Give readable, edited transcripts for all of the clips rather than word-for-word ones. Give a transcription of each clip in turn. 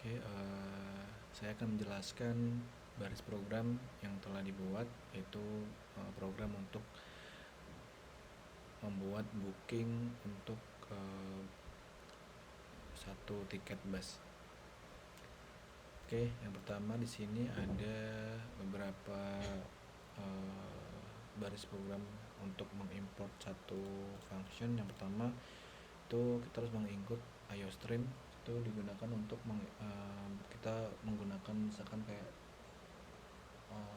Oke, saya akan menjelaskan baris program yang telah dibuat, yaitu program untuk membuat booking untuk satu tiket bus. Oke, yang pertama di sini ada beberapa baris program untuk mengimport satu function. Yang pertama itu kita harus menginput IOStream. Itu digunakan untuk kita menggunakan misalkan kayak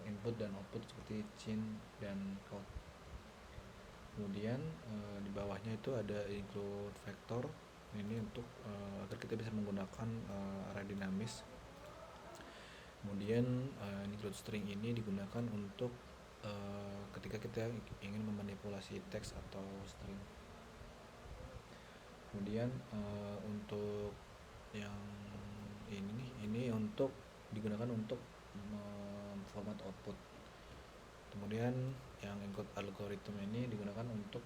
input dan output seperti cin dan count. Kemudian di bawahnya itu ada include vector. Ini untuk agar kita bisa menggunakan array dinamis. Kemudian include string ini digunakan untuk ketika kita ingin memanipulasi teks atau string. Kemudian untuk yang ini untuk digunakan untuk format output. Kemudian yang include algorithm ini digunakan untuk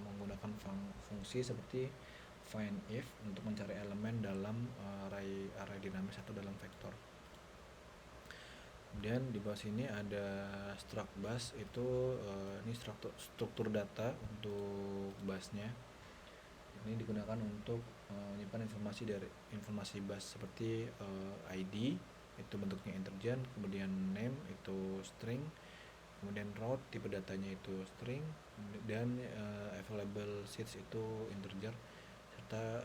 menggunakan fungsi seperti find if untuk mencari elemen dalam array dinamis atau dalam vektor. Kemudian di bawah sini ada struct bus, itu ini struktur data untuk busnya. Ini digunakan untuk menyimpan informasi bus seperti ID itu bentuknya integer, kemudian name itu string, kemudian route tipe datanya itu string, dan available seats itu integer, serta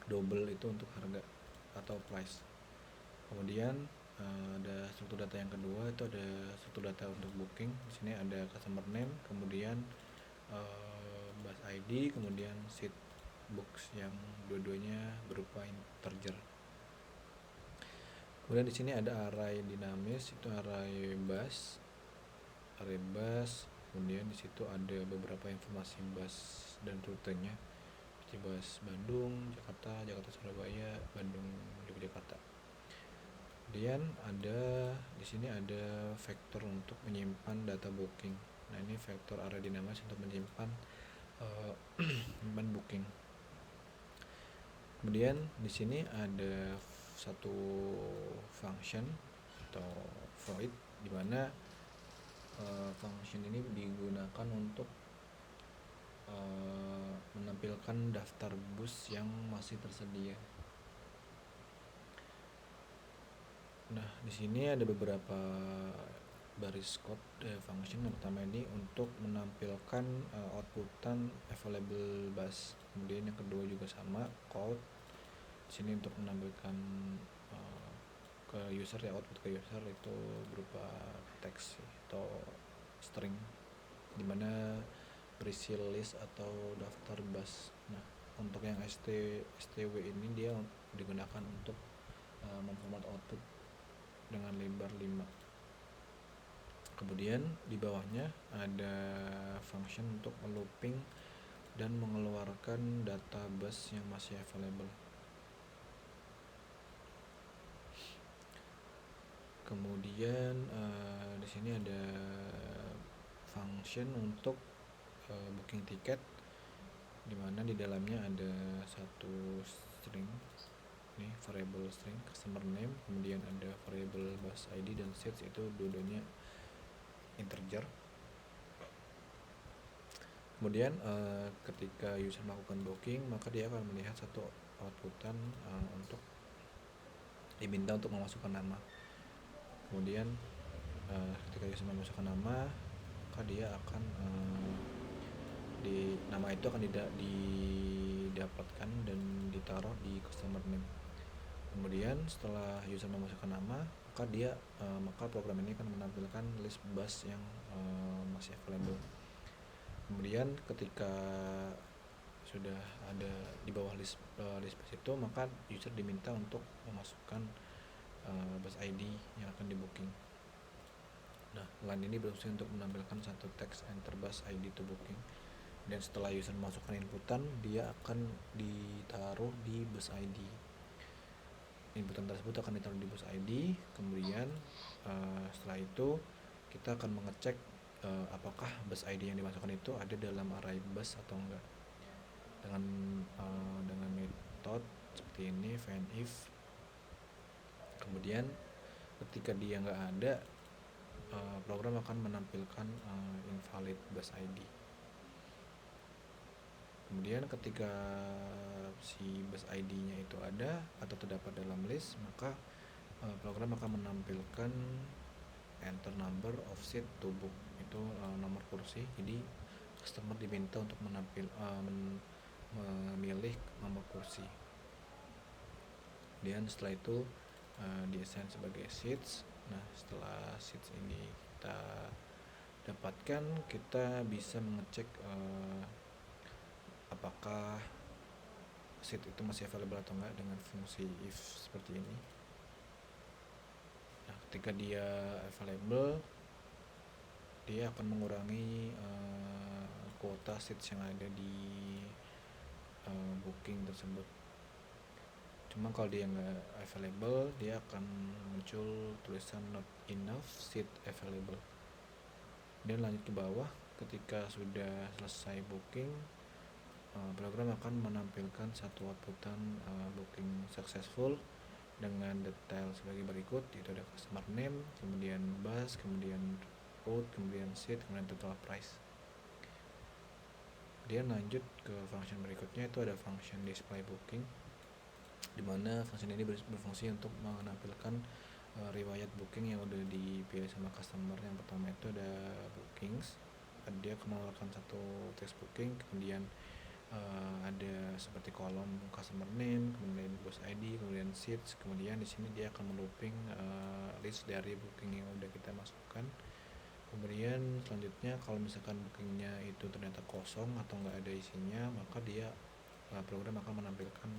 double itu untuk harga atau price. Kemudian ada struktur data yang kedua, itu ada struktur data untuk booking. Di sini ada customer name, kemudian bus ID, kemudian seat box yang dua-duanya berupa integer. Kemudian di sini ada array dinamis, itu array bus. Kemudian di situ ada beberapa informasi bus dan rutenya, seperti bus Bandung, Jakarta, Jakarta Surabaya, Bandung Yogyakarta. Kemudian di sini ada vektor untuk menyimpan data booking. Nah, ini vektor array dinamis untuk menyimpan booking. Kemudian di sini ada satu function atau void, di mana function ini digunakan untuk menampilkan daftar bus yang masih tersedia. Nah, di sini ada beberapa baris code function. Yang pertama ini untuk menampilkan outputan available bus. Kemudian yang kedua juga sama, code. Di sini untuk menampilkan ke user, ya, output ke user itu berupa teks atau string, dimana berisi list atau daftar bus. Nah, untuk yang stw ini dia digunakan untuk memformat output dengan lebar 5. Kemudian di bawahnya ada function untuk looping dan mengeluarkan data bus yang masih available. Kemudian di sini ada function untuk booking tiket, dimana di dalamnya ada satu string, ini variable string customer name, kemudian ada variable bus ID dan seats, itu dua-duanya integer. Kemudian ketika user melakukan booking, maka dia akan melihat satu outputan untuk diminta untuk memasukkan nama. Kemudian ketika user memasukkan nama, maka dia akan nama itu akan didapatkan dan ditaruh di customer name. Kemudian setelah user memasukkan nama, maka program ini akan menampilkan list bus yang masih available. Kemudian ketika sudah ada di bawah list bus itu, maka user diminta untuk memasukkan bus ID yang akan di booking. Nah, line ini berfungsi untuk menampilkan satu teks enter bus ID to booking. Dan setelah user memasukkan inputan, dia akan ditaruh di bus ID. Inputan tersebut akan ditaruh di bus ID. Kemudian setelah itu kita akan mengecek apakah bus ID yang dimasukkan itu ada dalam array bus atau enggak, dengan metode seperti seperti ini, find if. Kemudian ketika dia nggak ada, program akan menampilkan invalid bus ID. Kemudian ketika si bus ID-nya itu ada atau terdapat dalam list, maka program akan menampilkan enter number of seat to book, itu nomor kursi. Jadi customer diminta untuk memilih nomor kursi. Dan setelah itu di-assign sebagai seats. Nah, setelah seats ini kita dapatkan, kita bisa mengecek apakah seat itu masih available atau enggak dengan fungsi if seperti ini. Nah, ketika dia available, dia akan mengurangi kuota seats yang ada di booking tersebut. Cuma kalau dia nggak available, dia akan muncul tulisan not enough seat available. Dan lanjut ke bawah, ketika sudah selesai booking, program akan menampilkan satu outputan booking successful dengan detail sebagai berikut, yaitu ada customer name, kemudian bus, kemudian route, kemudian seat, kemudian total price. Dia lanjut ke function berikutnya, itu ada function display booking, di mana function ini berfungsi untuk menampilkan riwayat booking yang udah dipilih sama customer. Yang pertama itu ada bookings, dia menawarkan satu text booking, kemudian ada seperti kolom customer name, kemudian bus ID, kemudian seats, kemudian di sini dia akan melooping list dari booking yang udah kita masukkan. Kemudian selanjutnya kalau misalkan bookingnya itu ternyata kosong atau nggak ada isinya, maka dia program akan menampilkan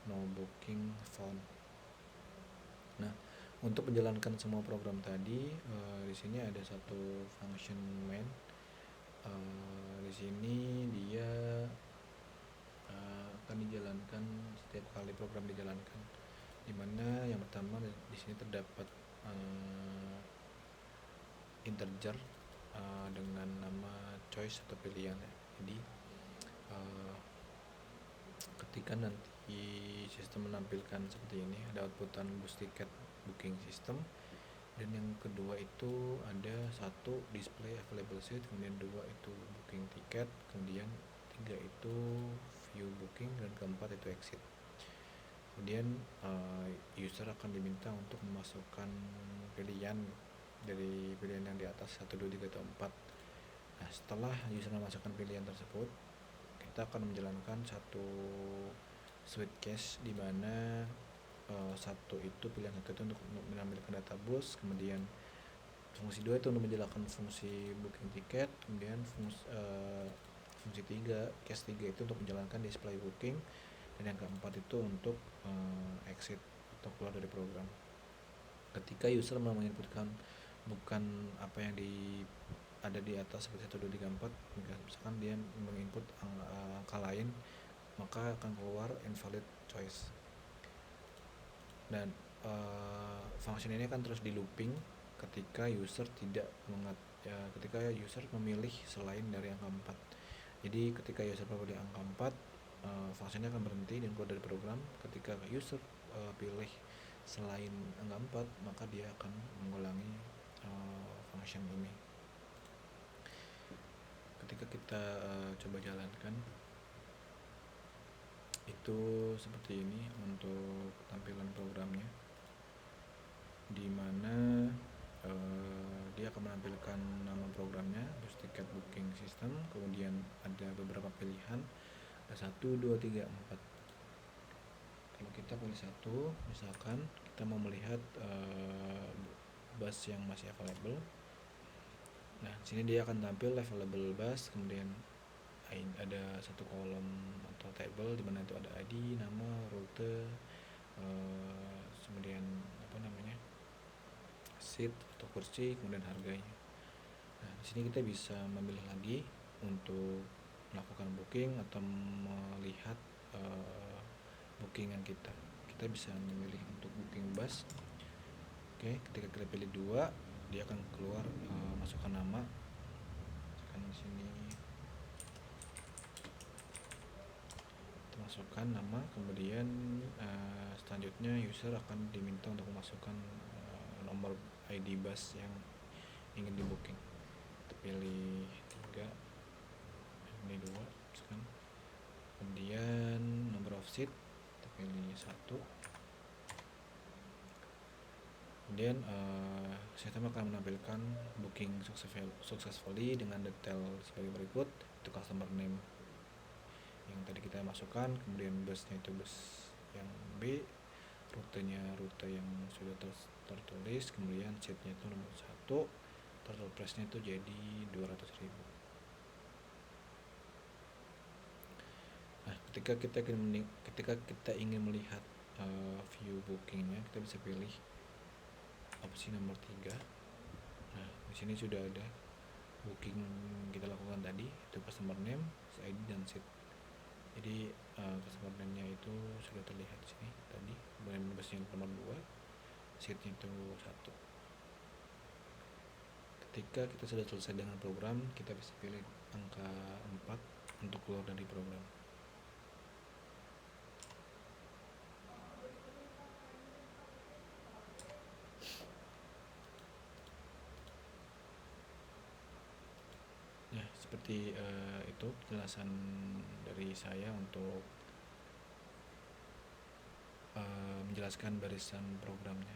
no booking found. Nah, untuk menjalankan semua program tadi, di sini ada satu function when. Di sini dia akan dijalankan setiap kali program dijalankan, dimana yang pertama di sini terdapat integer dengan nama choice atau pilihan. Jadi ketika nanti sistem menampilkan seperti ini, ada outputan bus ticket booking system, dan yang kedua itu ada satu display available seat, kemudian dua itu booking ticket, kemudian tiga itu view booking, dan keempat itu exit. Kemudian user akan diminta untuk memasukkan pilihan dari pilihan yang di atas 1, 2, 3, atau 4. Nah, setelah user memasukkan pilihan tersebut, kita akan menjalankan satu switch case, di mana satu itu pilihan satu itu untuk menampilkan data bus, kemudian fungsi 2 itu untuk menjalankan fungsi booking tiket, kemudian fungsi 3, case 3 itu untuk menjalankan display booking, dan yang keempat itu untuk exit atau keluar dari program. Ketika user menginputkan bukan apa yang ada di atas seperti 1, 2, 3, 4, misalkan dia menginput angka lain, maka akan keluar invalid choice. Dan function ini akan terus di looping ketika user ketika user memilih selain dari angka 4. Jadi ketika user memilih angka 4, function ini akan berhenti dan keluar dari program. Ketika user pilih selain angka 4, maka dia akan mengulangi function ini. Ketika kita coba jalankan, itu seperti ini untuk tampilan programnya, di mana dia akan menampilkan nama programnya, bus ticket booking system, kemudian ada beberapa pilihan, ada 1, 2, 3, 4. Kalau kita pilih 1, misalkan kita mau melihat bus yang masih available. Nah, sini dia akan tampil available bus, kemudian ada satu kolom atau table di mana itu ada ID, nama, rute, kemudian seat atau kursi, kemudian harganya. Nah, di sini kita bisa memilih lagi untuk melakukan booking atau melihat bookingan kita. Kita bisa memilih untuk booking bus. Oke, ketika kita pilih 2, dia akan keluar masukkan nama. Misalkan di sini masukkan nama, kemudian selanjutnya user akan diminta untuk memasukkan nomor ID bus yang ingin di booking. Kita pilih 3, ini 2 misalkan. Kemudian number of seat kita pilih 1. Kemudian sistem akan menampilkan booking successfully dengan detail sebagai berikut. Itu customer name yang tadi kita masukkan, kemudian busnya itu bus yang B, rutenya rute yang sudah tertulis, kemudian seatnya itu nomor 1, total price-nya itu jadi 200.000. Nah, ketika kita ingin melihat view bookingnya, kita bisa pilih opsi nomor 3. Nah, di sini sudah ada booking kita lakukan tadi, itu customer name, ID dan seat. Jadi customer name-nya itu sudah terlihat di sini tadi, kemudian busnya nomor 2, seatnya itu 1. Ketika kita sudah selesai dengan program, kita bisa pilih angka 4 untuk keluar dari program. Ya, seperti itu penjelasan dari saya untuk menjelaskan barisan programnya.